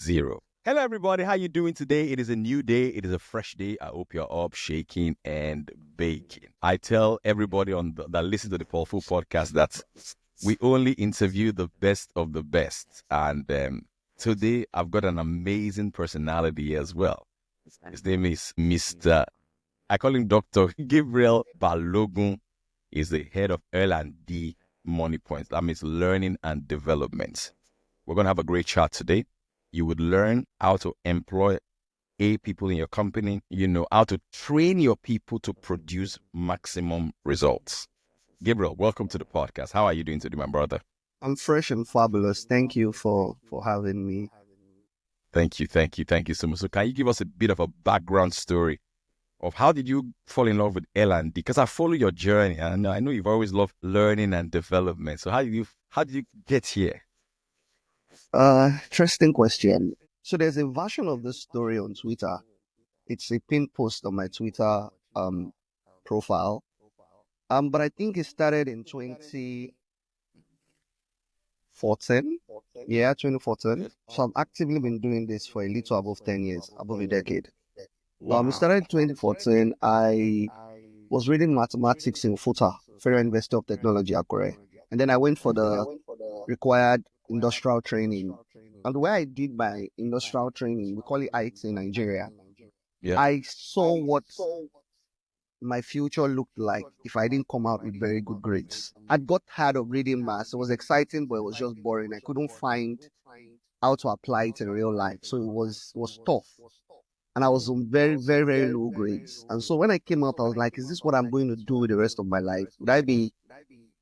zero. Hello, everybody. How you doing today? It is a new day. It is a fresh day. I hope you're up, shaking, and baking. I tell everybody that listen to the Powerful podcast that we only interview the best of the best. And today, I've got an amazing personality as well. His name is Mr. I call him Dr. Gabriel Balogun. He's the head of L&D Money Points. That means learning and development. We're going to have a great chat today. You would learn how to employ people in your company, how to train your people to produce maximum results. Gabriel, welcome to the podcast. How are you doing today, my brother? I'm fresh and fabulous. Thank you for having me. Thank you so much. So can you give us a bit of a background story of how did you fall in love with L&D? Because I follow your journey, and I know you've always loved learning and development. So how did you get here? Interesting question. So there's a version of this story on Twitter. It's a pinned post on my Twitter profile. But I think it started in 2014. Yeah, 2014. So I've actively been doing this for a little above 10 years, above a decade. It started in 2014. I was reading mathematics in FUTA, Federal University of Technology, Akure. And then I went for the required industrial training. And the way I did my industrial training, we call it IT in Nigeria, Yeah. I saw what my future looked like if I didn't come out with very good grades. I got tired of reading maths. It was exciting, but it was just boring. I couldn't find how to apply it in real life. So it was tough. And I was on very, very, very low grades. And so when I came out, I was like, is this what I'm going to do with the rest of my life? Would I be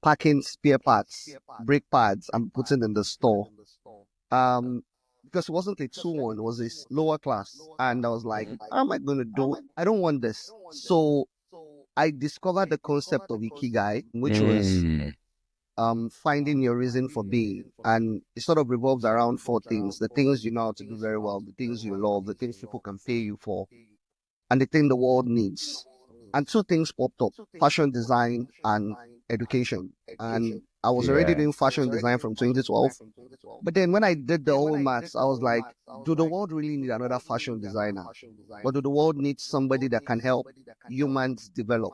packing spare parts, brake pads, and putting in the store? Because it wasn't a 2-1, it was a lower class. And I was like, how am I going to do it? I don't want this. So I discovered the concept of Ikigai, which was finding your reason for being. And it sort of revolves around 4 things: the things you know how to do very well, the things you love, the things people can pay you for, and the thing the world needs. And 2 things popped up: fashion design and education. And I was already doing fashion design from 2012. But then when I did the whole maths, I was like, do the world really need another fashion designer? Or do the world need somebody that can help humans develop?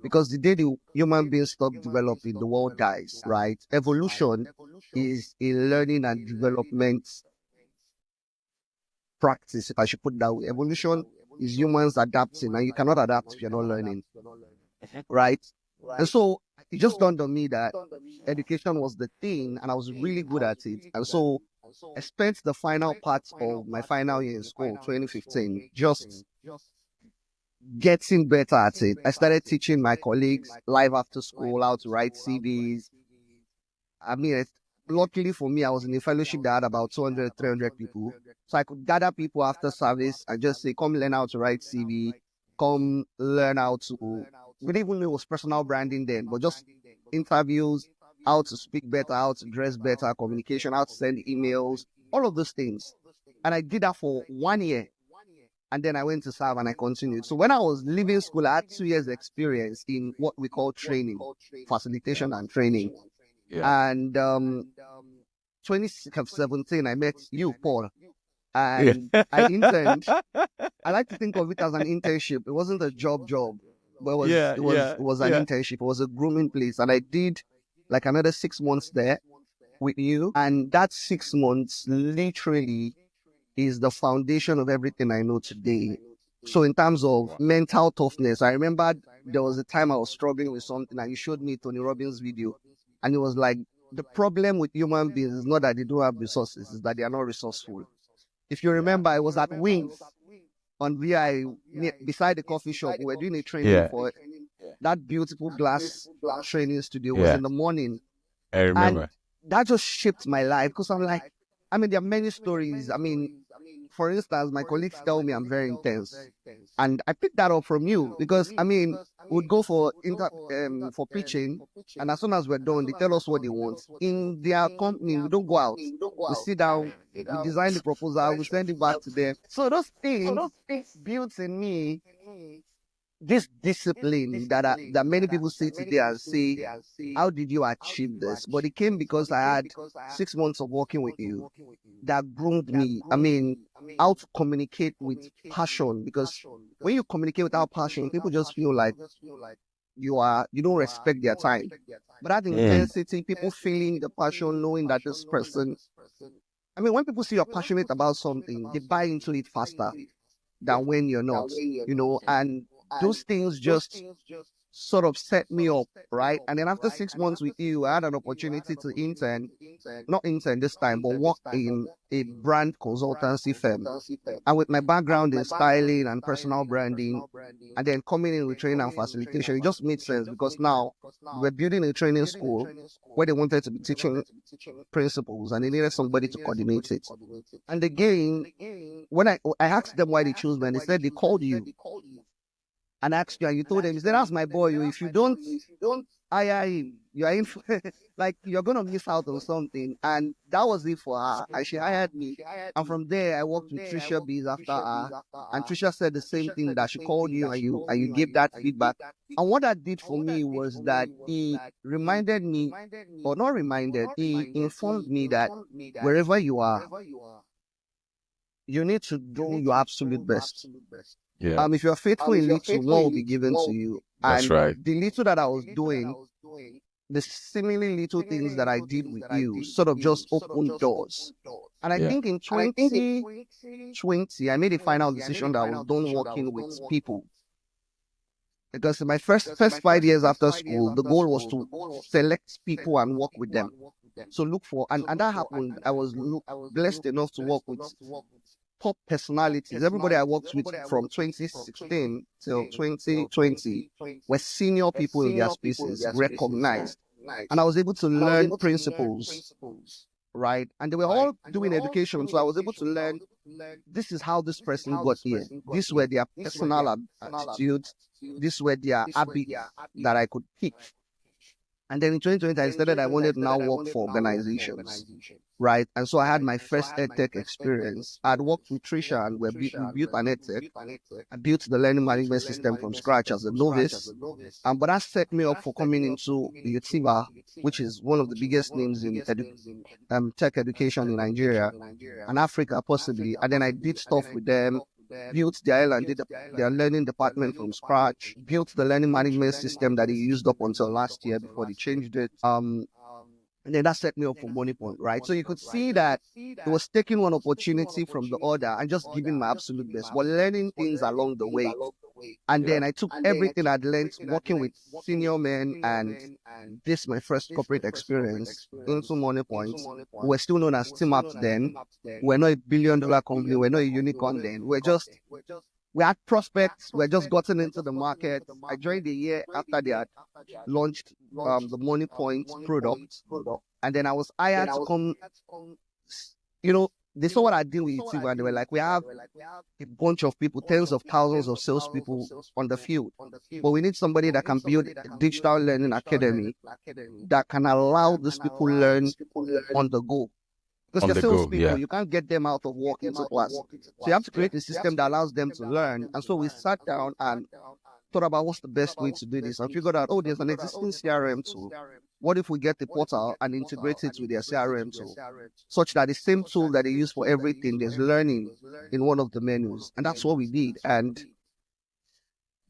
Because the day the human beings stop developing, the world dies, right? Evolution is a learning and development practice, if I should put it that way. Evolution is humans adapting, and you cannot adapt if you're not learning, right? And so it just dawned on me that education was the thing, and I was really good at it. And so I spent the final part of my final year in school, 2015, just getting better at it. I started teaching my colleagues live after school how to write CVs. I mean, luckily for me, I was in a fellowship that had about 200, 300 people. So I could gather people after service and just say, come learn how to write CV, come learn how to, we didn't even know it was personal branding then, but just interviews, how to speak better, how to dress better, communication, how to send emails, all of those things. And I did that for 1 year. And then I went to serve and I continued. So when I was leaving school, I had 2 years experience in what we call training, facilitation and training. Yeah. And 2017, I met you, Paul, Yeah. and I interned. I like to think of it as an internship. It wasn't a job, but it was an internship. It was a grooming place, and I did like another 6 months there with you. And that 6 months literally is the foundation of everything I know today. So in terms of mental toughness, I remember there was a time I was struggling with something, and you showed me Tony Robbins' video, and it was like, the problem with human beings is not that they don't have resources, it's that they are not resourceful. If you remember, I was at Wings on VI beside the coffee shop. We were doing a training Yeah. for that beautiful glass training studio. It was Yeah. in the morning. I And remember. that just shaped my life, because I'm like, there are many stories. For instance, my colleagues tell me I'm very intense. And I picked that up from you because, we'd go for pitching, and as soon as we're done, they tell us what they want. In their company, we don't go out. We sit down, we design the proposal, we send it back to them. So those things built in me this discipline that many people see today and say, how did you achieve this? But it came because I had 6 months of working with you that groomed me. I mean, how to communicate with passion, because when you communicate without passion, people just feel like you don't respect their time. But that Mm. intensity, people feeling the passion, knowing that this person, I mean, when people see you're passionate about something, they buy into it faster than when you're not, and those things just sort of set me up, right? And then after 6 months with you, I had an opportunity to intern, not intern this time, but work in a brand consultancy firm. And with my background in styling and personal branding, and then coming in with training and facilitation, it just made sense because now we're building a training school where they wanted to be teaching principles and they needed somebody to coordinate it. And again, when I asked them why they chose me, and they said they called you and asked you, and you told them, you said, that's my boy. If you don't hire him, you're in like you're gonna miss out on something. And that was it for her. And she hired me. And from there I worked with Trisha Bees after her. And Trisha said the same thing, that she called you and you gave that feedback. And what that did for me was that he reminded me, or not reminded, he informed me that wherever you are, you need to do your absolute best. Yeah, If you're faithful in little, more will be given to you. that's And right. the little that I was doing, the seemingly little things that I did with you sort of just opened doors. And I Yeah. think in 2020, I made a final decision that I was done working with people. Because in my first 5 years after school, the goal was to select people and work with them. So look for, and that happened. I was blessed enough to work with top personalities. Everybody I worked with from 2016 till 2020 were senior people in their spaces, recognized. And I was able to learn principles, right? And they were all doing education. So I was able to learn, this is how this person got here. These were their personal attitudes. These were their habits that I could pick. And then in 2020, I decided I wanted to now work for organizations, right? And so I had my first EdTech experience. I'd worked with Trisha and we built an EdTech. I built the learning management system from scratch as a novice. But that set me up for coming into Utiva, which is one of the biggest names in tech education in Nigeria and Africa, possibly. And then I did stuff with them, built the island, did their learning department from scratch, built the learning management system that he used up until last year before they changed it. And then that set me up for Money Point, right? So you could see that it was taking one opportunity from the other and just giving my absolute best, but learning things along the way. And Yeah. then I took everything I'd learned working with senior men and this my first corporate experience into Money Point. We were still known as Team Apps then. We're not a $1 billion company. We're not a unicorn then. We had prospects. We're just gotten into the market. I joined the year after they had launched the Money Point product. And then I was hired to come, they saw what I did with YouTube and they were like, we have a bunch of people, tens of thousands of salespeople on the field. But we need somebody that can build a digital learning academy that can allow these people learn on the go. Because On they're the go. salespeople, Yeah. you can't get them out of work into class. So you have to create a system that allows them to learn. And so we sat down and thought about what's the best way to do this and figured out, oh, there's an existing CRM tool. What if we get the portal and integrate it with their CRM tool, such that the same tool that they use for everything, there's learning in one of the menus. And that's what we did. And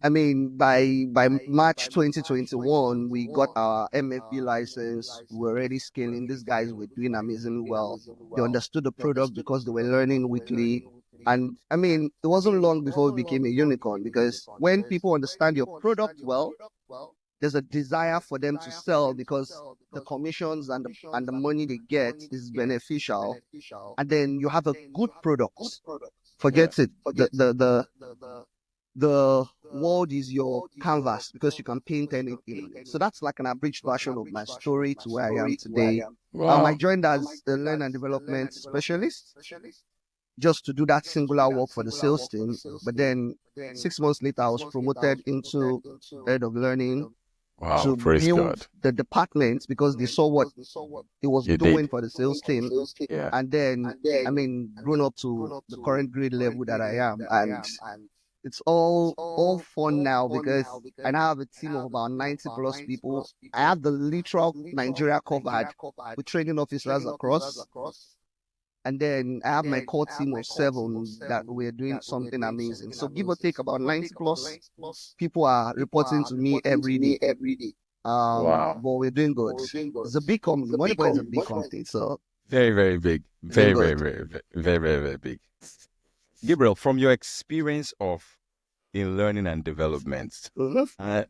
I mean, by March 2021, we got our MFB license. We're already scaling. These guys were doing amazingly well. They understood the product because they were learning weekly. And I mean, it wasn't long before we became a unicorn, because when people understand your product well, there's a desire for them to sell because the commissions and the money they get is beneficial. And then you have a good product. Yeah. Forget it. The world is your canvas because you can paint anything. So that's like an abridged version of my story to where I am today. I Wow. joined as a learn and development specialist just to do that singular work for the sales team. But then 6 months later, I was promoted into head of learning Wow. to Praise build God. the department because they saw what it was You doing did. for the sales team. Yeah. And then, I mean, grown up to the current grade level that I am. And It's all fun now because I now have a team of about 90 plus people. I have the literal Nigeria covered with training officers across. And then I have my core team of 7 that we're doing something amazing. So give or take about 90 plus people are reporting to me every day. Wow. But we're doing good. It's a big company. Moneypoint is a big company. So Very, very big. doing Very, very, good. very, very, very, very, very big. Gabriel, from your experience of in learning and development, Mhm. uh,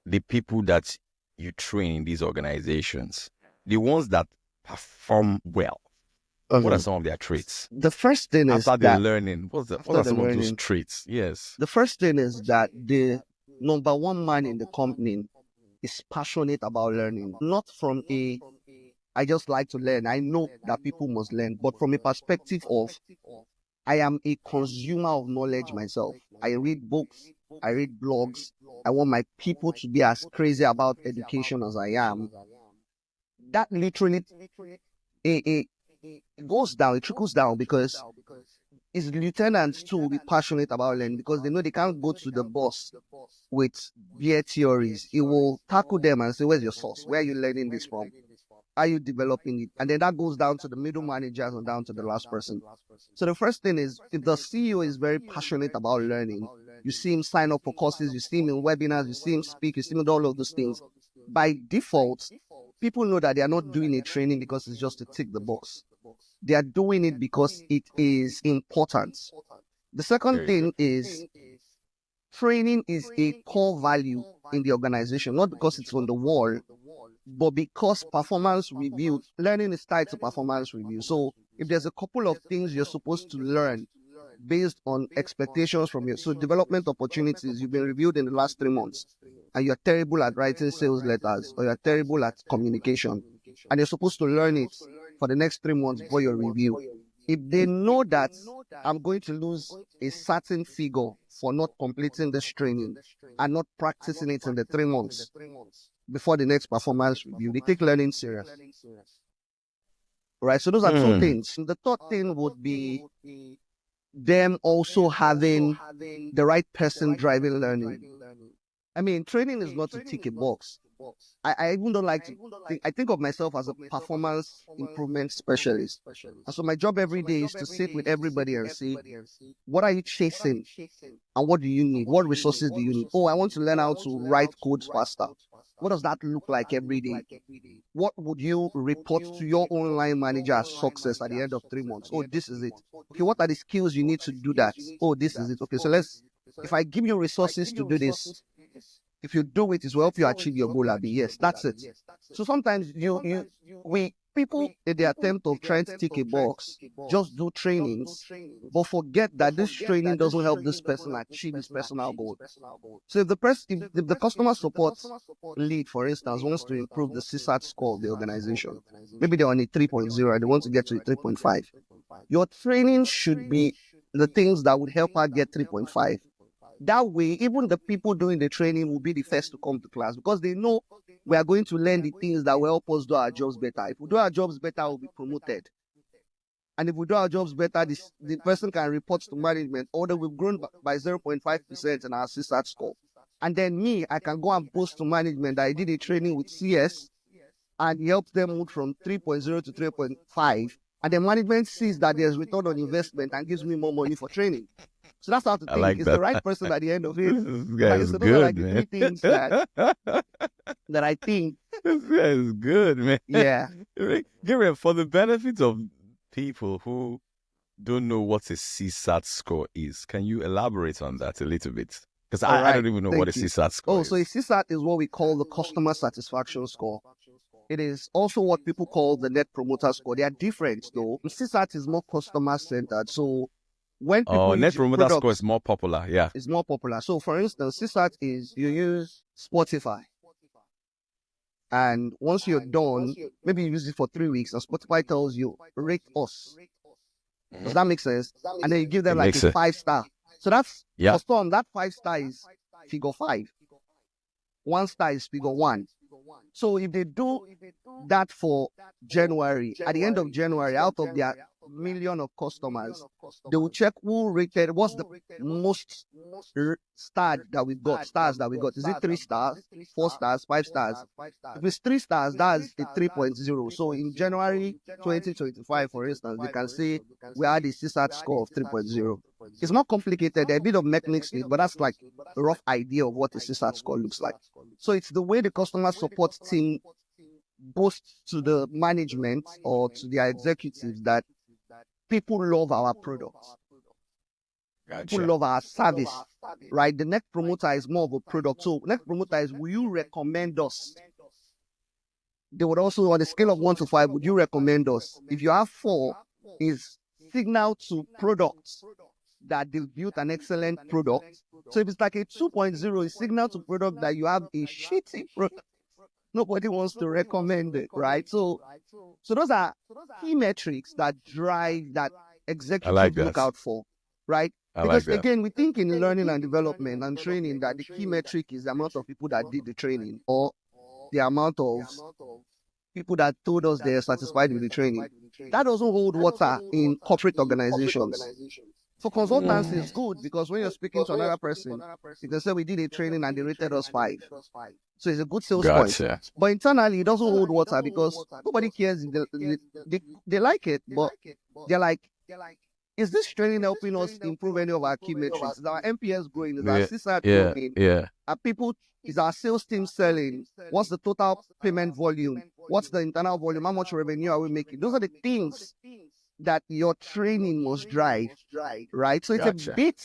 the people that you train in these organizations, the ones that perform well, what are Okay. some of their traits? The first thing is After the that learning, what after are the some of those learning, traits? Yes. the first thing is that the number one man in the company is passionate about learning, not from a I just like to learn. I know that people must learn, but from a perspective of I am a consumer of knowledge myself. I read books, I read blogs. I want my people to be as crazy about education as I am. That literally it goes down, it trickles down because it's lieutenants too will be passionate about learning because they know they can't go to the boss with bare theories. It will tackle them and say, where's your source? Where are you learning this from? Are you developing it? And then that goes down to the middle managers and down to the last person. So the first thing is if the CEO is very passionate about learning, you see him sign up for courses, you see him in webinars, you see him speak, you see him do all of those things. By default, people know that they are not doing a training because it's just to tick the box. They are doing it because it is important. The second Very good. thing is training is a core value in the organization, not because it's on the wall, but because performance review, learning is tied to performance review. So if there's a couple of things you're supposed to learn based on expectations from you, so development opportunities, you've been reviewed in the last 3 months, and you're terrible at writing sales letters or you're terrible at communication, and you're supposed to learn it for the next 3 months before your review. If they know that I'm going to lose a certain figure for not completing this training and not practicing it in the 3 months before the next performance review, they take learning serious. Right. So those are two Hmm. things. The third thing would be them also having the right person driving learning. I mean, training is not to tick a box. I even don't like to think, I think of myself as a performance improvement specialist. And so my job every day is to sit with everybody and say, what are you chasing? And what do you need? What resources do you need? Oh, I want to learn how to write codes faster. What does that look like every day? What would you report to your online manager as success at the end of 3 months? Oh, this is it. Okay, what are the skills you need to do that? Oh, this is it. Okay, so if I give you resources to do this, if you do it, it will help you achieve your goal, Abby. Yes, that's it. So sometimes we people in the attempt of trying to tick a box just do trainings, but forget that this training doesn't help this person achieve his personal goal. So if the customer support lead, for instance, wants to improve the CSAT score of the organization, maybe they're on a 3.0 and they want to get to a 3.5. Your training should be the things that would help her get 3.5. That way, even the people doing the training will be the first to come to class because they know we are going to learn the things that will help us do our jobs better. If we do our jobs better, we'll be promoted. And if we do our jobs better, the person can report to management, although we've grown by 0.5% in our CSAT score. And then me, I can go and post to management that I did a training with CS and he helped them move from 3.0 to 3.5. And the management sees that there's return on investment and gives me more money for training. So that's how to I think. like It's the that. right person at the end of it. This guy Right. is So those are like good, the man. three things that I think. This guy is good, man. Yeah. Gary, for the benefit of people who don't know what a CSAT score is, can you elaborate on that a little bit? Because All I right. don't even know what a Thank you. CSAT score Oh, so a is. CSAT is what we call the customer satisfaction score. It is also what people call the net promoter score. They are different though. CSAT is more customer centered. So when people Oh, use Net your Promoter Score is products, more popular. Yeah. it's more popular. So for instance, CSAT is you use Spotify. And once you're done, maybe you use it for 3 weeks and Spotify tells you, rate us. Does Mhm. that make sense? And then you give them It like a makes it. 5 star. So that's, Yeah. for some, that 5 star is figure 5. 1 star is figure 1. So if they do that for January, at the end of January, out of their million of customers, they will check who rated, what's the most stars that we got. Is it 3 stars, 4 stars, 5 stars? If it's 3 stars, that's a 3.0. So in January 2025, for instance, they can say we had a CSAT score of 3.0. It's not complicated. There are a bit of mechanics in it, but that's like a rough idea of what a CSAT score looks like. So it's the way the customer support team boasts to the management or to their executives that people love our products. People love our service, right? The next promoter is more of a product. So next promoter is, will you recommend us? They would also, on a scale of 1 to 5, would you recommend us? If you have 4, is signal to products that they've built an excellent product. So if it's like a 2.0, it's signal to product that you have a shitty product. Nobody wants to recommend it, right? So those are key metrics that drive that I like executives look that. out for, right? I like Because that. again, we think in learning and development and training that the key metric is the amount of people that did the training or the amount of people that told us they're satisfied with the training. That doesn't hold water in corporate organizations. For consultants, it's good because when you're speaking to another person, you can say we did a training and they rated us 5. So it's a good sales point. Gotcha. But internally, it doesn't hold water because nobody cares if they like it, but they're like, is this training helping us improve any of our key metrics? Is our NPS growing? Is our Yeah, CSAT yeah, growing? yeah. Are people, is our sales team selling? What's the total payment volume? What's the internal volume? How much revenue are we making? Those are the things that your training must drive, right? So it's a Gotcha. bit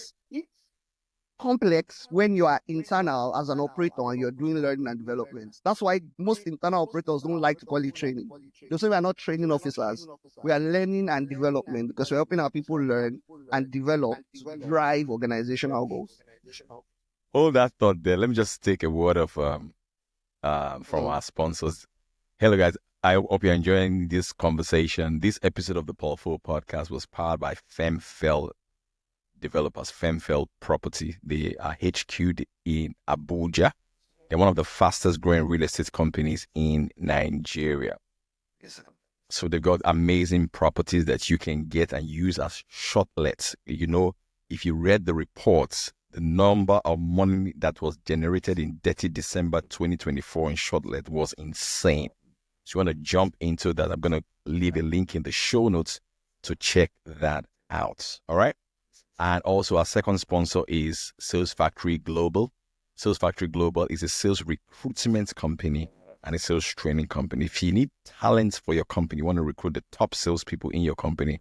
complex when you are internal as an operator and you're doing learning and development. That's why most internal operators don't like to call it training. They say we are not training officers. We are learning and development because we're helping our people learn and develop to drive organizational goals. Hold that thought there. Let me just take a word of from our sponsors. Hello, guys. I hope you're enjoying this conversation. This episode of the Paul4 podcast was powered by Femfel Developers, Femfel Property. They are HQ'd in Abuja. They're one of the fastest growing real estate companies in Nigeria. So they've got amazing properties that you can get and use as shortlets. You know, if you read the reports, the number of money that was generated in 30 December 2024 in shortlet was insane. So you want to jump into that, I'm going to leave a link in the show notes to check that out. All right. And also our second sponsor is Sales Factory Global. Sales Factory Global is a sales recruitment company and a sales training company. If you need talent for your company, you want to recruit the top salespeople in your company,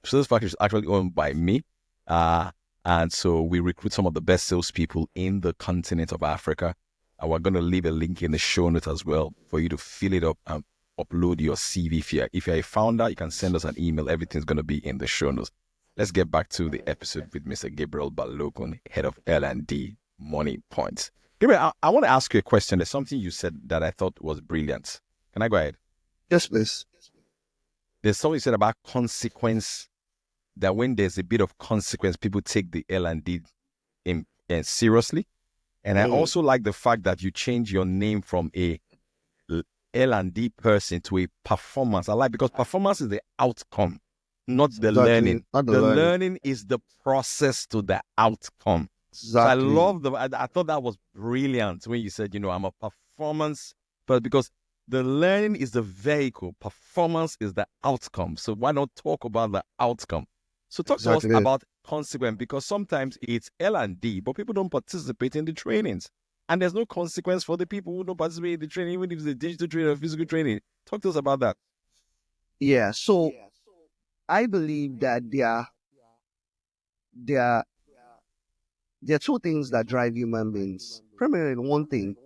Sales Factory is actually owned by me. And so we recruit some of the best salespeople in the continent of Africa. And we're going to leave a link in the show notes as well for you to fill it up and upload your CV. If you're a founder, you can send us an email. Everything's going to be in the show notes. Let's get back to the episode with Mr. Gabriel Balogun, head of L&D Money Points. Gabriel, I want to ask you a question. There's something you said that I thought was brilliant. Can I go ahead? Yes, please. There's something you said about consequence, that when there's a bit of consequence, people take the L&D seriously. And I also like the fact that you change your name from a L&D person to a performance. I like, because performance is the outcome, not the learning. Not the learning is the process to the outcome. Exactly. So I thought that was brilliant when you said, I'm a performance, but because the learning is the vehicle, performance is the outcome. So why not talk about the outcome? So talk to us about consequence, because sometimes it's L&D, but people don't participate in the trainings. And there's no consequence for the people who don't participate in the training, even if it's a digital training or physical training. Talk to us about that. Yeah, so I believe that there are two things that drive human beings. Primarily one thing,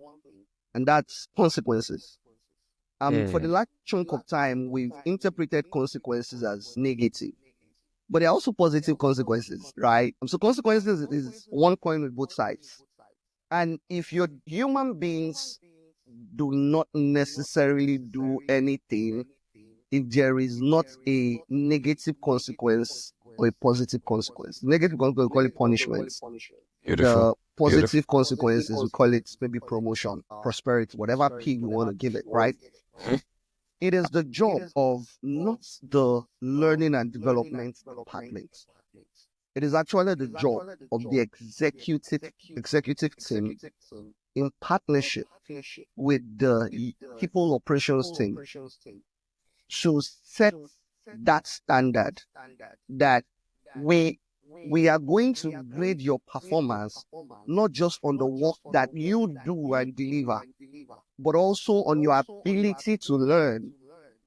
and that's consequences. For the last chunk of time, we've interpreted consequences as negative. But there are also positive consequences, right? So consequences is one coin with both sides. And if your human beings do not necessarily do anything, if there is not a negative consequence or a positive consequence. Negative consequence, we call it punishment. Beautiful. The positive consequences, we call it maybe promotion, prosperity, whatever P you want to give it, right? It is the job of not the learning and development department. It is actually the job of the executive team in partnership with the people operations team to set that standard that we we are going to grade your performance not just on the work that you do and deliver, but also on your ability to learn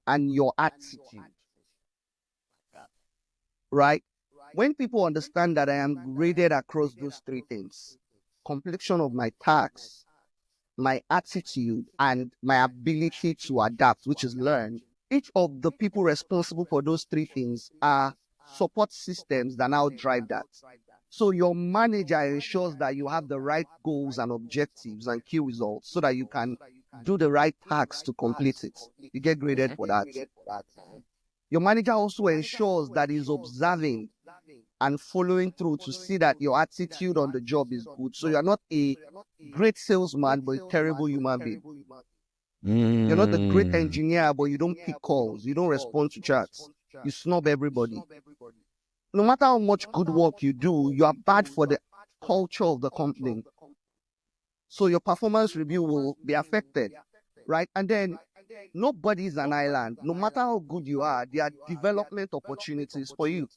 and your attitude, right? When people understand that I am graded across those three things, completion of my tasks, my attitude, and my ability to adapt, which is learn, each of the people responsible for those three things are support systems that now drive that. So your manager ensures that you have the right goals and objectives and key results so that you can do the right tasks to complete it. You get graded for that. Your manager also ensures that he's observing and following through to see that your attitude on the job is good. So you're not a great salesman, but a terrible human being. You're not a great Mm. engineer, but you don't pick calls. You don't respond to chats. You snub everybody. No matter how much good work you do, you are bad for the culture of the company. So your performance review will be affected, right? And then nobody is an island. No matter how good you are, there are development opportunities for you,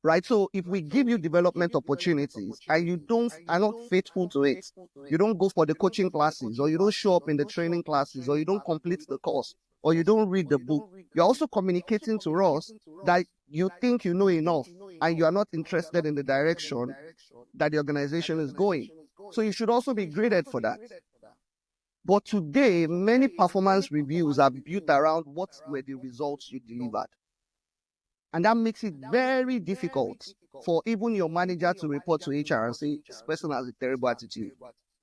right? So if we give you development opportunities and you don't are not faithful to it, you don't go for the coaching classes, or you don't show up in the training classes, or you don't complete the course, or you don't read the book, you're also communicating to us that you think you know enough and you are not interested in the direction that the organization is going. So you should also be graded for that. But today, many performance reviews are built around what were the results you delivered. And that makes it very difficult for even your manager to report to HR and say, this person has a terrible attitude.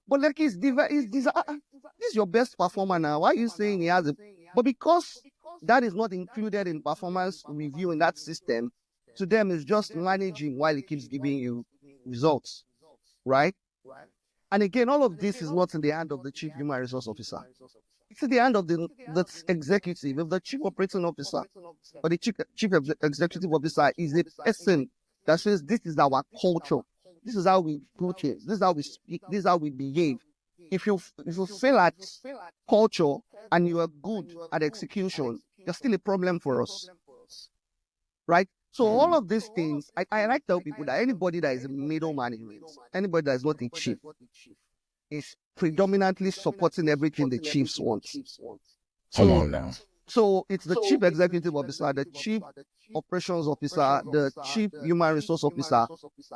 But like this is your best performer now. Why are you saying he has a... But because that is not included in performance review in that system, to them it's just managing while it keeps giving you results, right? And again, all of this is not in the hand of the chief human resource officer. It's in the hand of the executive. If the chief operating officer or the chief executive officer is a person that says, this is our culture, this is how we do things, this is how we speak, this is how we behave. If you fail at culture and you are good at execution, you're still a problem for us, right? So all of these things, I like to tell people that anybody that is in middle management, anybody that is not a chief, is predominantly supporting everything the chiefs want. Come So, on now. so it's the chief executive officer, the chief operations officer, the chief human resource officer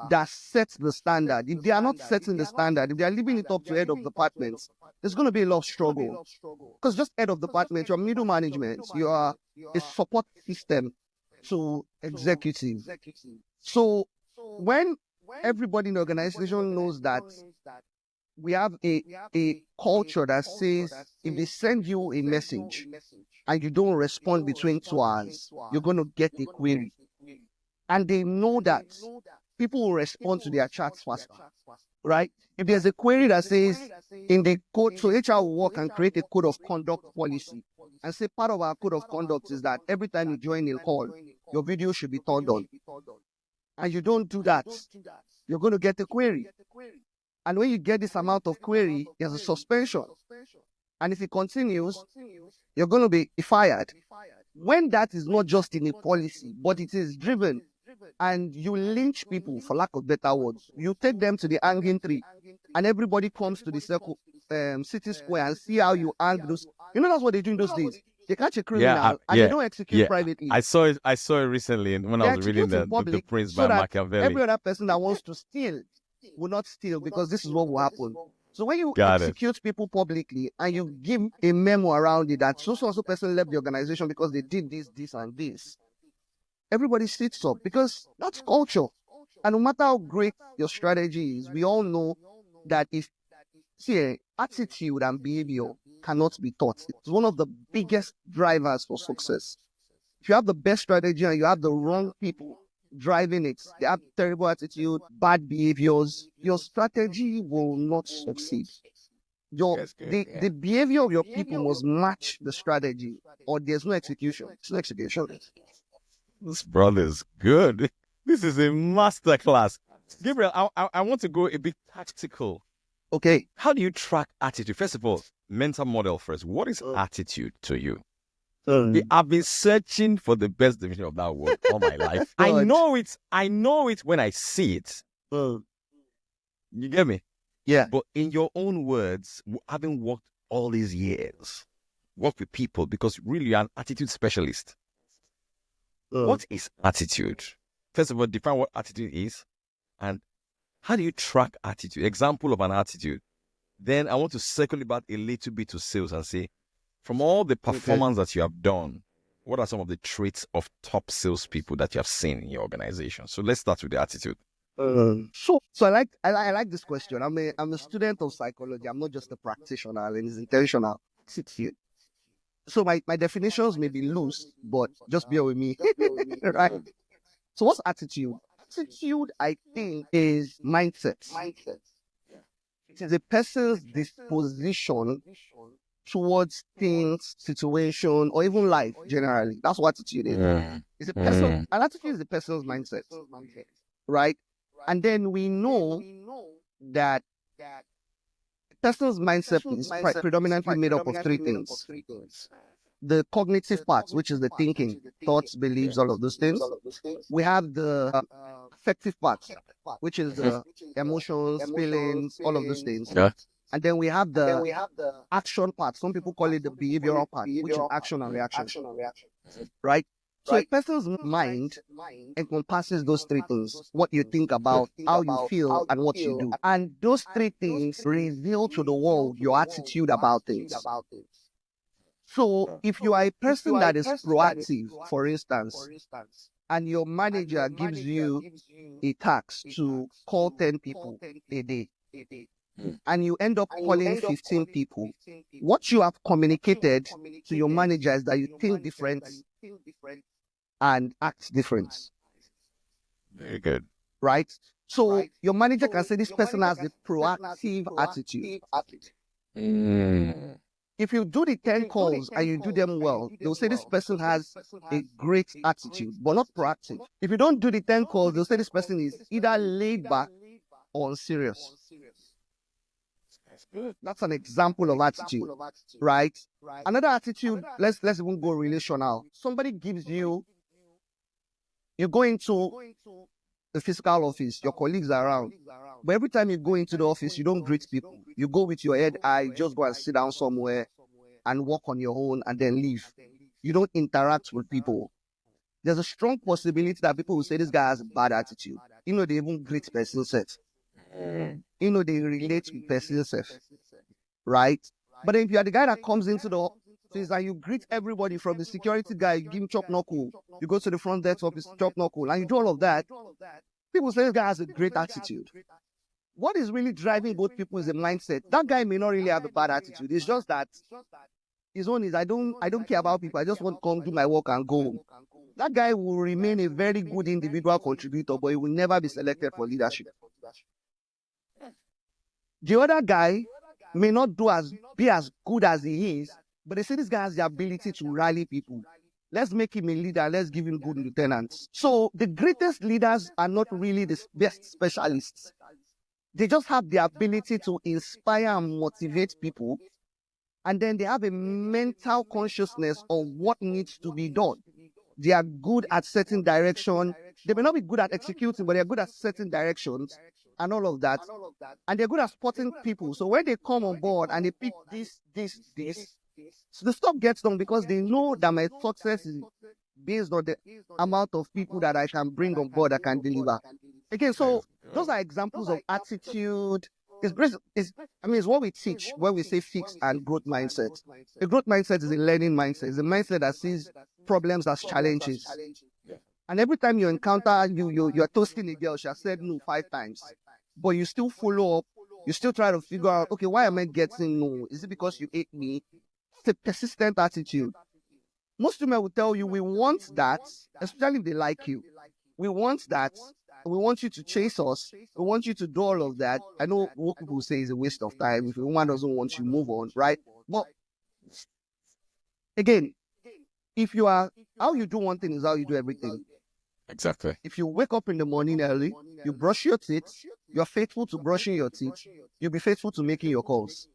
that sets the standard. If they are not setting the standard, if they are leaving it up to head of departments, there's going to be a lot of struggle. Because just head of department, you're middle management, you are a support system to executive. So when everybody in the organization knows that we have a culture that says if they send you a message and you don't respond between 2 hours, you're going to get a query. And they know that people will respond to their chats faster, right? If there's a query that says in the code, so HR will work and create a code of conduct policy and say part of our code of conduct is that every time you join a call, your video should be turned on. And you don't do that, you're going to get a query. And when you get this amount of query, there's a suspension. And if it continues, you're going to be fired. When that is not just in a policy, but it is driven, and you lynch people, for lack of better words, you take them to the hanging tree, and everybody comes to the circle, city square, and see how you hang those. You know, that's what they do in those days. They catch a criminal and they don't execute privately. I saw it. I saw it recently when They I was reading execute in the public Prince so by that Machiavelli. every other person that wants to steal will not steal, because this is what will happen. So when you Got it. execute people publicly and you give a memo around it that so person left the organization because they did this, and this, everybody sits up because that's culture. And no matter how great your strategy is, we all know that attitude and behavior cannot be taught. It's one of the biggest drivers for success. If you have the best strategy and you have the wrong people driving it, they have terrible attitude, bad behaviors, your strategy will not succeed. That's good. The behavior of your people must match the strategy, or there's no execution. It's no execution. This brother's good. This is a masterclass. Gabriel, I want to go a bit tactical. Okay. How do you track attitude? First of all, mental model first. What is attitude to you? I've been searching for the best definition of that word all my life. I God. know it. I know it when I see it. You get me? Yeah. But in your own words, having worked all these years, work with people, because really you're an attitude specialist. What is attitude? First of all, define what attitude is, and how do you track attitude? Example of an attitude. Then I want to circle it back a little bit to sales and say, from all the performance that you have done, what are some of the traits of top salespeople that you have seen in your organization? So let's start with the attitude. So I like this question. I'm a student of psychology. I'm not just a practitioner, and it's intentional. Attitude. So my definitions may be loose, but just bear with me. Right. So what's attitude? Attitude, I think, is mindset. It is a person's disposition towards things, situation, or even life generally. That's what attitude is. It's a person, an attitude is a person's mindset, right? And then we know that a person's mindset is predominantly made up of three things: the cognitive parts, which is the thinking, thoughts, beliefs, all of those things. We have the affective parts, which is the emotions, feelings, all of those things. Yeah. And then we have the action part. Some people call it the behavioral part, which is action and reaction. Right? So a person's mind encompasses those three things: what you think about, how you feel, and what you do. And those three things reveal to the world your attitude about things. So if you are a person that is proactive, for instance, and your manager gives you a task to call 10 people a day, and you end up calling 15 people, what you have communicated to your manager is that you think different and act different. Very good. Right? So your manager can say this person has a proactive attitude. If you do the 10 calls and you do them well, they'll say this person has a great attitude, but not proactive. If you don't do the 10 calls, they'll say this person is either laid back or unserious. That's an example of attitude, right? Another attitude, let's even go relational. Somebody gives you, you go into the physical office, your colleagues are around, but every time you go into the office, you don't greet people. You go with your head high, you just go and sit down somewhere and work on your own and then leave. You don't interact with people. There's a strong possibility that people will say this guy has a bad attitude. You know, they even greet person set. You know, they relate with person set. Right? But then if you are the guy that comes into the office and you greet everybody, from the security guy, you give him chop knuckle, you go to the front desk office, chop knuckle, and you do all of that, people say this guy has a great attitude. What is really driving both people is the mindset. That guy may not really have a bad attitude. It's just that his own is I don't care about people. I just want to come do my work and go home. That guy will remain a very good individual contributor, but he will never be selected for leadership. The other guy may not be as good as he is, but they say this guy has the ability to rally people. Let's make him a leader. Let's give him good lieutenants. So the greatest leaders are not really the best specialists. They just have the ability to inspire and motivate people. And then they have a mental consciousness of what needs to be done. They are good at certain direction. They may not be good at executing, but they're good at certain directions and all of that. And they're good at spotting people. So when they come on board and they pick this, so the stuff gets done because they know that my success is based on the amount of people that I can bring on board that can deliver. Again, so those are examples of attitude. It's what we teach when we say fixed and growth mindset. A growth mindset is a learning mindset. It's a mindset that sees problems as challenges. And every time you encounter, you're toasting a girl, she has said no 5 times, but you still follow up. You still try to figure out, okay, why am I getting no? Is it because you hate me? It's a persistent attitude. Most women will tell you, we want that, especially if they like you. We want that. we want you to chase us. We want you to do all of that. I know what people say is a waste of time. If a woman doesn't want you, move on, right? But again, if you are, how you do one thing is how you do everything. Exactly. If you wake up in the morning early, you brush your teeth, you're faithful to brushing your teeth, you'll be faithful to making your calls.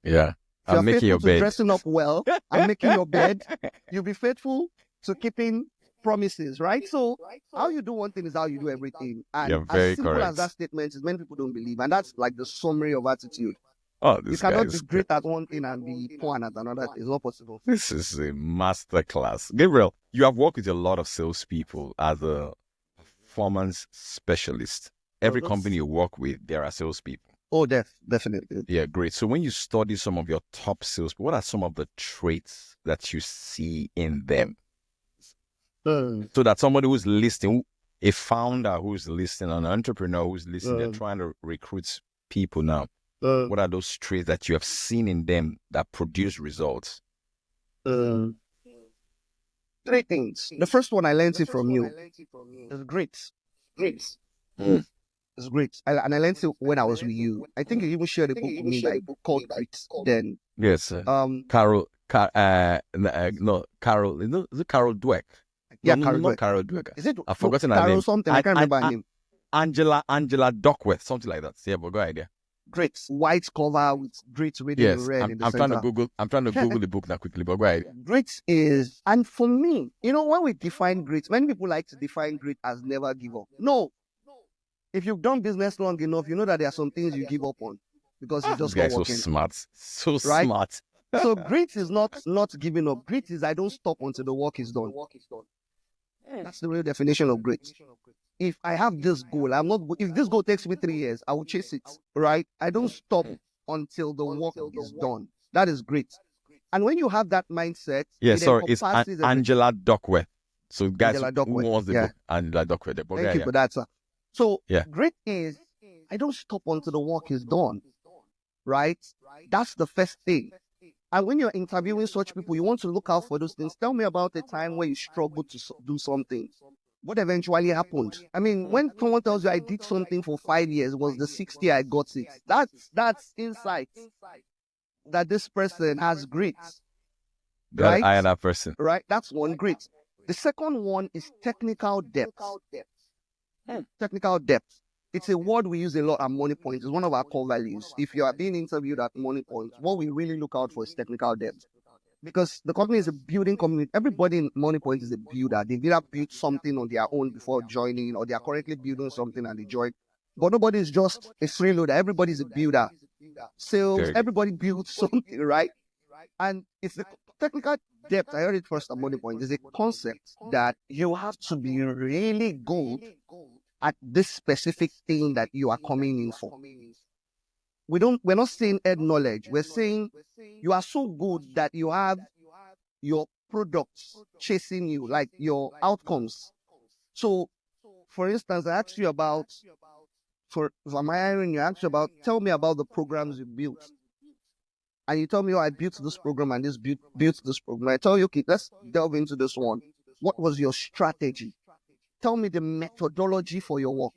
Yeah. If you're I'm making faithful your to bed. dressing up well and making your bed, you'll be faithful to keeping promises, right? So how you do one thing is how you do everything. And You're as very simple as that correct. statement is, many people don't believe. And that's like the summary of attitude. Oh, You this guy cannot be is good. great at one thing and be poor at another. It's not possible. This is a master class. Gabriel, you have worked with a lot of salespeople as a performance specialist. Every company you work with, there are salespeople. Oh, definitely. Yeah, great. So when you study some of your top salespeople, what are some of the traits that you see in them? So that somebody who's listening, a founder who's listening, an entrepreneur who's listening, they're trying to recruit people now. What are those traits that you have seen in them that produce results? Three things. The first one I learned it from you. It's great. Mm. It's great. And I learned it when I was with you. I think you even shared a book with me, like called Grit. Then, Yes. Carol, no, Carol, is it Carol Dweck? Yeah, No, Carol not Dweck. Carol Dweck. Is it I've forgotten her Carol name. something? I can't remember her name. Angela Duckworth, something like that. Yeah, but go idea. Great white cover with great reading in Yes, red in the I'm trying to center. Google. I'm trying to Google the book now quickly, but go ahead. Great is, and for me, when we define great, many people like to define great as never give up. No, if you've done business long enough, you know that there are some things you give up on because it's This just guy not is so working. smart, so Right? smart. So great is not giving up. Great is I don't stop until the work is done. That's the real definition of great. If I have this goal, if this goal takes me 3 years, I will chase it, right? I don't stop until the work is done. That is great. And when you have that mindset, Yeah, it sorry, it's encompasses everything. Angela Duckworth. So guys, Angela who Duckworth. wants the Yeah. book? Angela Duckworth. The book. Thank Yeah, you yeah. for that, sir. So Yeah. great is I don't stop until the work is done, right? That's the first thing. And when you're interviewing such people, you want to look out for those things. Tell me about a time where you struggled to do something. What eventually happened? I mean, when someone tells you I did something for 5 years, it was the 6th year I got it. That's insight that this person has grit, That right? I am that person. Right? That's one grit. The second one is technical depth. Technical depth. It's a word we use a lot at Money Point. It's one of our core values. If you are being interviewed at Money Point, what we really look out for is technical depth. Because the company is a building community. Everybody in Money Point is a builder. They've either built something on their own before joining, or they are currently building something and they join. But nobody is just a freeloader. Everybody's a builder. Sales, everybody builds something, right? And it's the technical depth. I heard it first at Money Point. Is a concept that you have to be really good at this specific thing that you are coming in for. We're not saying head knowledge. We're saying you are so good that you have your products chasing you, like your outcomes. So, for instance, I asked you about, if I'm hiring you, I asked you about, tell me about the programs you built. And you tell me, oh, I built this program and this built this program. I tell you, okay, let's delve into this one. What was your strategy? Tell me the methodology for your work.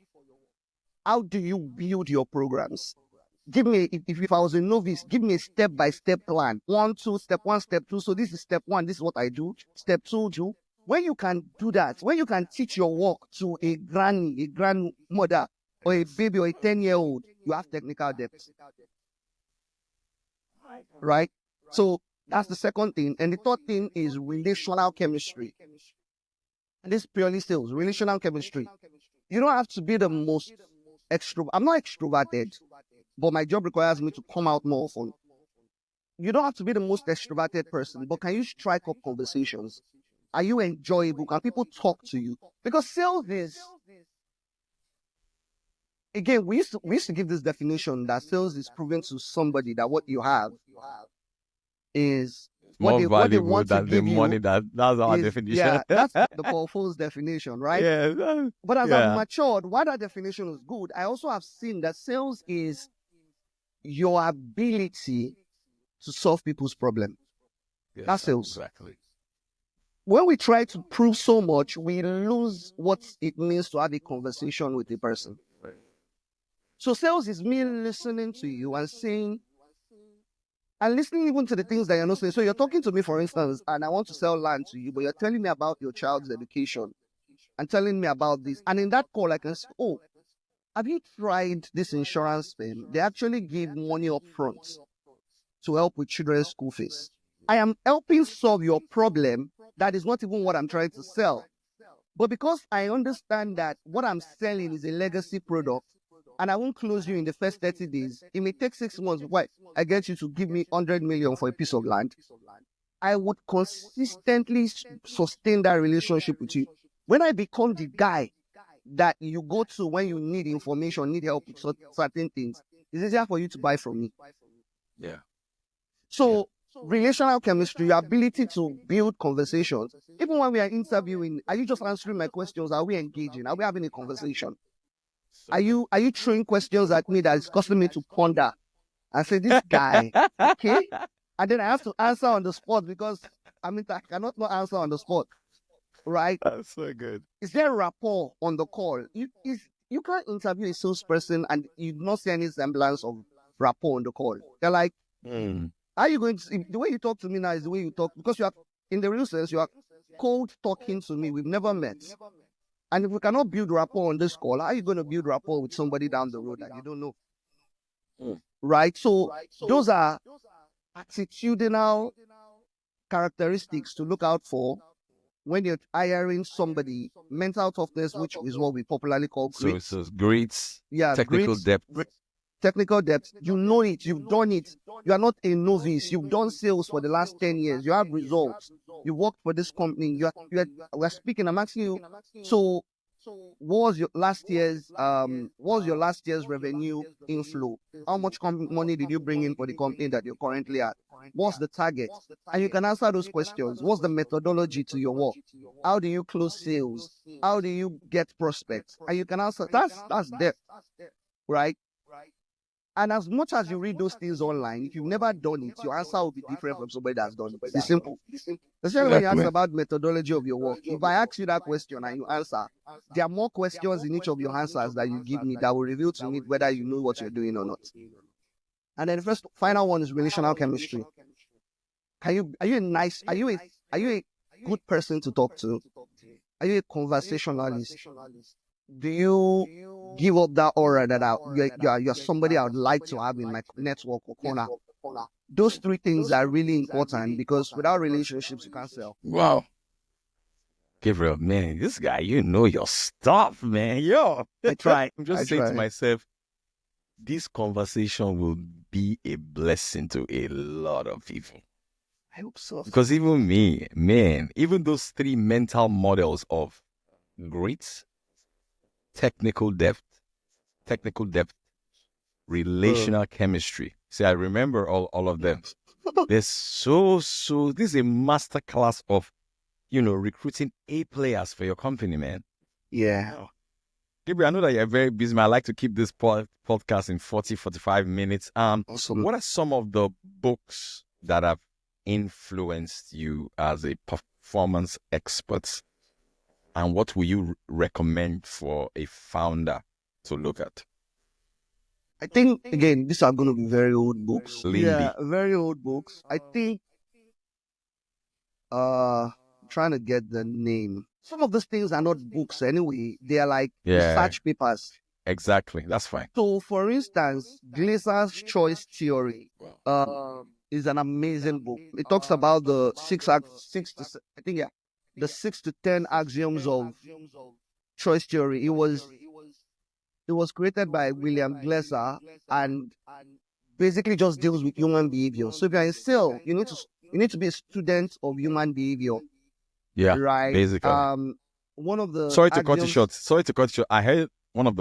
How do you build your programs? Give me, if I was a novice, give me a step-by-step plan. 1, 2, step 1, step 2. So this is step 1. This is what I do. Step 2, do. When you can do that, when you can teach your work to a granny, a grandmother, or a baby, or a 10-year-old, you have technical depth. Right? So that's the second thing. And the third thing is relational chemistry. And this is purely sales, relational chemistry. You don't have to be the most extrovert. I'm not extroverted, but my job requires me to come out more often. You don't have to be the most extroverted person, but can you strike up conversations? Are you enjoyable? Can people talk to you? Because sales is, again, we used to give this definition that sales is proving to somebody that what you have is More what they valuable want to than the give money. you. That's our definition. Yeah, that's the powerful definition, right? Yeah. But as I've matured, while that definition is good, I also have seen that sales is your ability to solve people's problem. Yes, That's sales. exactly. when we try to prove so much, we lose what it means to have a conversation with a person. So sales is me listening to you and saying, and listening even to the things that you're not saying. So you're talking to me, for instance, and I want to sell land to you, but you're telling me about your child's education and telling me about this. And in that call, I can say, oh, have you tried this insurance firm? They actually give money up front to help with children's school fees. I am helping solve your problem. That is not even what I'm trying to sell. But because I understand that what I'm selling is a legacy product and I won't close you in the first 30 days, it may take 6 months. Why? I get you to give me 100 million for a piece of land. I would consistently sustain that relationship with you. When I become the guy that you go to when you need information, need help with certain things, it's easier for you to buy from me. Yeah. So relational chemistry, your ability to build conversations. Even when we are interviewing, are you just answering my questions? Are we engaging? Are we having a conversation? Are you throwing questions at me that is causing me to ponder? I say, this guy, okay? And then I have to answer on the spot because I cannot not answer on the spot, right? That's so good. Is there rapport on the call? You can't interview a salesperson and you do not see any semblance of rapport on the call. They're like, are you going to, the way you talk to me now is the way you talk, because you are, in the real sense, you are cold talking to me. We've never met. And if we cannot build rapport on this call, how are you going to build rapport with somebody down the road that you don't know? Right? So those are attitudinal characteristics to look out for when you're hiring somebody. Mental toughness, which is what we popularly call grit. So grits, Yeah, technical grit, depth. technical depth. You know it. You've done it. You are not a novice. You've done sales for the last 10 years. You have results. You worked for this company. We're speaking. I'm asking you. So, what was your last year's revenue inflow? How much money did you bring in for the company that you're currently at? What's the target? And you can answer those questions. What's the methodology to your work? How do you close sales? How do you get prospects? And you can answer. That's depth, right? And as much as you read those things online, if you've never done it, your answer will be different from somebody that's done it. It's simple. Especially when you ask about methodology of your work. If I ask you that question and you answer, there are more questions in each of your answers that you give me that will reveal to me whether you know what you're doing or not. And then the final one is relational chemistry. Are you a good person to talk to? Are you a conversationalist? Do you give up that aura that you're somebody I would like to have in my network or corner? Those three things are really important because without relationships, you can't sell. Wow. Gabriel, man, this guy, you know your stuff, man. Yo. I try. I'm just saying to myself, this conversation will be a blessing to a lot of people. I hope so. Because even me, man, even those three mental models of grit, technical depth, relational chemistry. See, I remember all of them. There's this is a masterclass of, recruiting A players for your company, man. Yeah. Gabriel, I know that you're very busy, man. I like to keep this podcast in 40, 45 minutes. Awesome. What are some of the books that have influenced you as a performance expert? And what will you recommend for a founder to look at? I think, again, these are going to be very old books. Yeah, very old books. I think, trying to get the name. Some of those things are not books anyway. They are like research papers. Exactly. That's fine. So, for instance, Glaser's Choice Theory is an amazing book. It talks about the the 6 to 10 axioms of choice theory. It was created by William Glaser and basically just deals with human behavior. So if you're in sales, you need to be a student of human behavior. Yeah, right. Basically. One of the Sorry to cut you short. I heard one of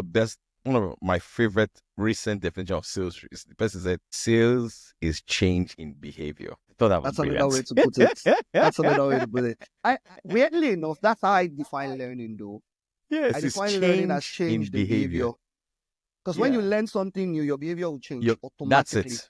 my favorite recent definition of sales is the person said sales is change in behavior. I thought that was another way to put it. That's another way to put it. Weirdly enough, that's how I define learning though. Yes, I define learning as change in behavior. Because when you learn something new, your behavior will change automatically. That's it.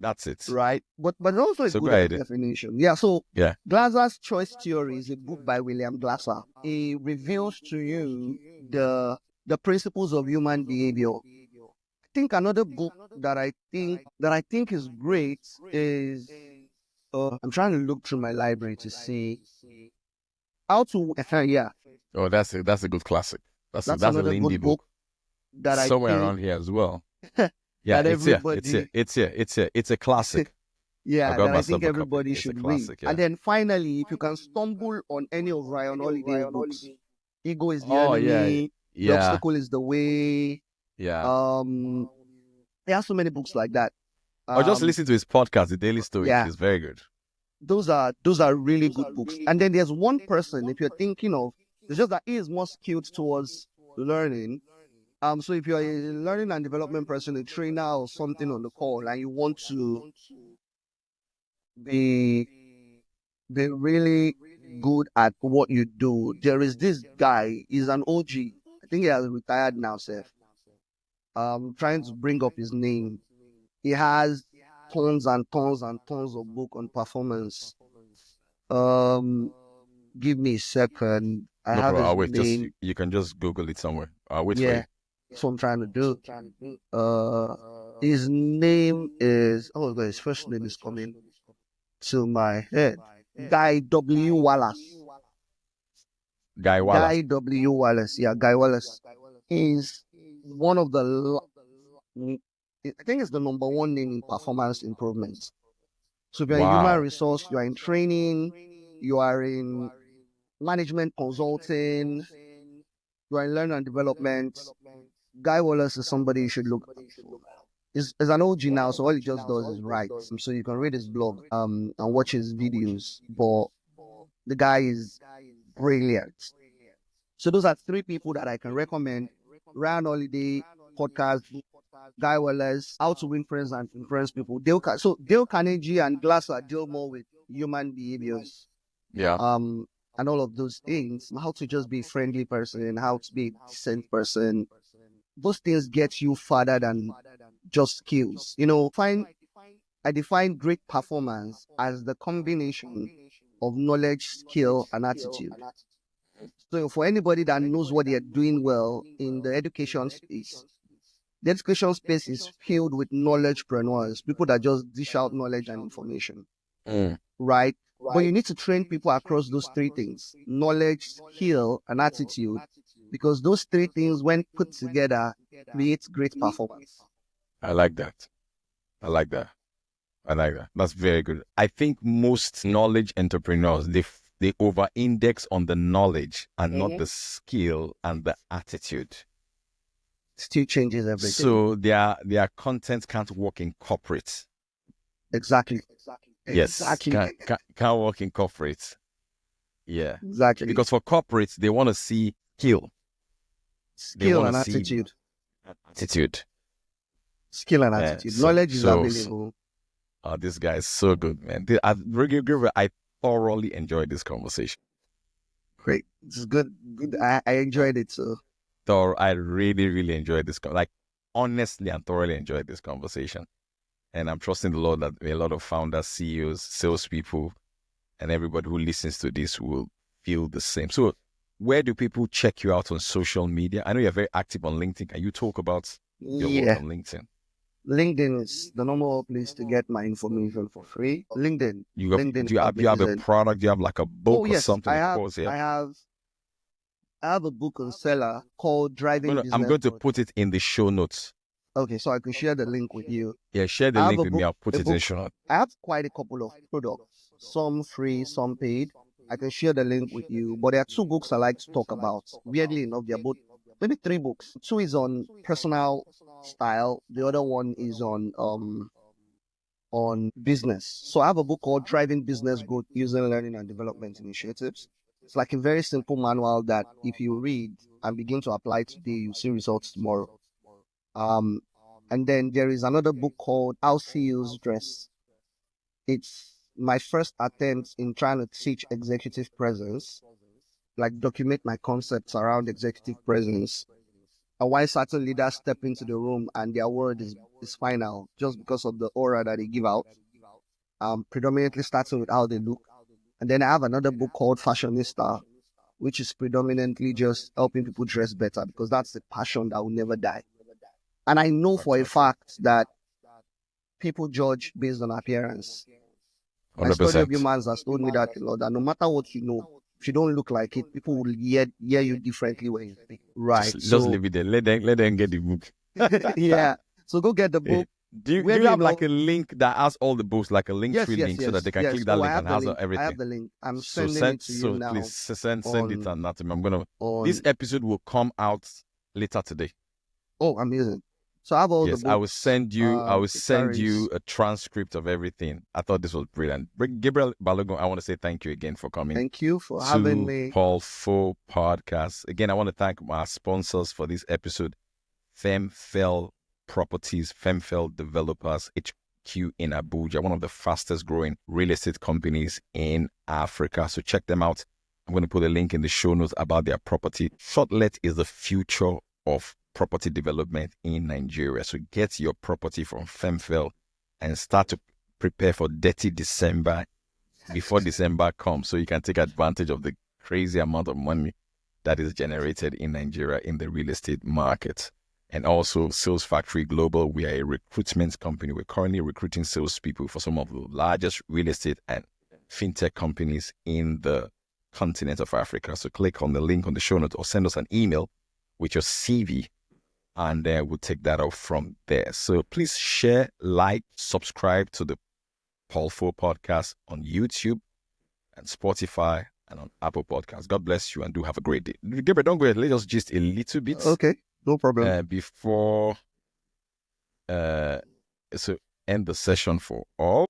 That's it. right? But also a So go good ahead. definition. Yeah. So Yeah. Glasser's Choice Theory is a book by William Glasser. It reveals to you the principles of human behavior. I think another book that I think is great is I'm trying to look through my library to see how to yeah, Oh, that's a good classic. that's That's a another Lindy good book book. that It's I somewhere think around here as well. Yeah, that it's here. It's here. everybody It's here. It's here. It's a classic. I yeah, got that I think myself a copy. everybody It's a should read. classic. And Yeah. then finally, if you can stumble on any of Ryan Holiday's books, Ego is the Oh yeah. Enemy, The Yeah. Obstacle is the Way. Yeah. Um, there are so many books like that. Or just Um, listen to his podcast, The Daily Stoic. yeah, It's very good. those are really good books. And then there's one person, if you're thinking of, it's just that he is more skilled towards learning. So if you're a learning and development person, a trainer or something on the call, and you want to be really good at what you do, there is this guy. He's an OG. I think he has retired now, Seth. Trying to bring up his name. He has tons and tons and tons of book on performance. Um, give me a second. I No have problem. his I'll wait. Just name. you can just Google it somewhere. I'll wait for you. Yeah, that's what I'm trying to do. His name is his first name is coming to my head. Guy W. Wallace. Guy Wallace. Guy W. Wallace. Yeah, Guy Wallace. He's one of I think it's the number one name in performance improvement. So if you're in human Wow. resource, you are in training, you are in management consulting, you are in learning and development. Guy Wallace is somebody you should look at. He's an OG now, so all he just does is write. So you can read his blog and watch his videos. But the guy is brilliant. So those are three people that I can recommend. Ryan Holiday podcast, Guy Wallace, How to Win Friends and Influence People. So Dale Carnegie and Glasser deal more with human behaviors, Yeah. and all of those things. How to just be a friendly person, how to be a decent person. Those things get you further than just skills. I define great performance as the combination of knowledge, skill, and attitude. So for anybody that knows what they're doing well in the education space is filled with knowledgepreneurs, people that just dish out knowledge and information, Mm. right? But you need to train people across those three things: knowledge, skill, and attitude, because those three things, when put together, create great performance. I like that. I like that. I like that. That's very good. I think most knowledge entrepreneurs they over index on the knowledge and not the skill and the attitude. Still changes everything. So their content can't work in corporate. Exactly. Yes, Exactly. can't work in corporate. Yeah, Exactly. because for corporates they want to see skill, they Skill want and to see attitude. attitude. Skill and Yeah, attitude. Knowledge is available. This guy is so good, man. I thoroughly enjoyed this conversation. Great. It's good. Good. I enjoyed it. So I really, really enjoyed this. Like, honestly, and thoroughly enjoyed this conversation. And I'm trusting the Lord that a lot of founders, CEOs, salespeople, and everybody who listens to this will feel the same. So, where do people check you out on social media? I know you're very active on LinkedIn. Can you talk about your work yeah, on LinkedIn? LinkedIn is the normal place to get my information for free. LinkedIn. LinkedIn Do is you have a amazing. product? Do you have like a Oh book or yes, something, a course here? I have a book on seller called Driving I'm Business going to Growth. put it in the show notes. Okay, so I can share the link with you. Yeah, share the I have link a with me. book. I'll put A it in the book. show notes. I have quite a couple of products, some free, some paid. I can share the link with you. But there are two books I like to talk about. Weirdly enough, they're both maybe three books. Two is on personal style. The other one is on business. So I have a book called Driving Business Growth Using Learning and Development Initiatives. It's like a very simple manual that if you read and begin to apply today, you see results tomorrow. Um, and then there is another book called How CEOs Dress. It's my first attempt in trying to teach executive presence, like document my concepts around executive presence. and why certain leaders step into the room and their word is final just because of the aura that they give out. Predominantly starting with how they look. And then I have another book called Fashionista, which is predominantly just helping people dress better because that's the passion that will never die. And I know for a Fantastic. fact that people judge based on appearance. My study of 100%. humans has told me that a lot, that no matter what you know, if you don't look like it, people will hear you differently when you speak. Right. Just So leave it there. Let them get the book. yeah. So go get the Eh, book. do Where you do you have like know? a link that has all the books, like a link Yes, tree yes, link, so that yes, they can yes. click that Oh, I link have and the has link. I have everything? the link. I'm So sending it to you please now send it on and that. I'm gonna. This on episode will come out later today. oh, amazing. So I have all the Yes, I will books. send you. I will It send you carries. a transcript of everything. I thought this was brilliant. Gabriel Balogun, I want to say thank you again for coming Thank you for having to me. Paul Fo Podcast. Again, I want to thank my sponsors for this episode: Femfell Properties, Femfell Developers HQ in Abuja, one of the fastest growing real estate companies in Africa. So check them out. I'm going to put a link in the show notes about their property. Shortlet is the future of property development in Nigeria. So get your property from Femfell and start to prepare for dirty December before December comes, so you can take advantage of the crazy amount of money that is generated in Nigeria in the real estate market. And also Sales Factory Global, we are a recruitment company. We're currently recruiting salespeople for some of the largest real estate and fintech companies in the continent of Africa. So click on the link on the show notes or send us an email with your CV, and we'll take that off from there. So please share, like, subscribe to the Paul Fo podcast on YouTube and Spotify and on Apple Podcasts. God bless you and do have a great day. Gabriel, don't go ahead. Let us just a little bit Okay, no problem. before so end the session for all.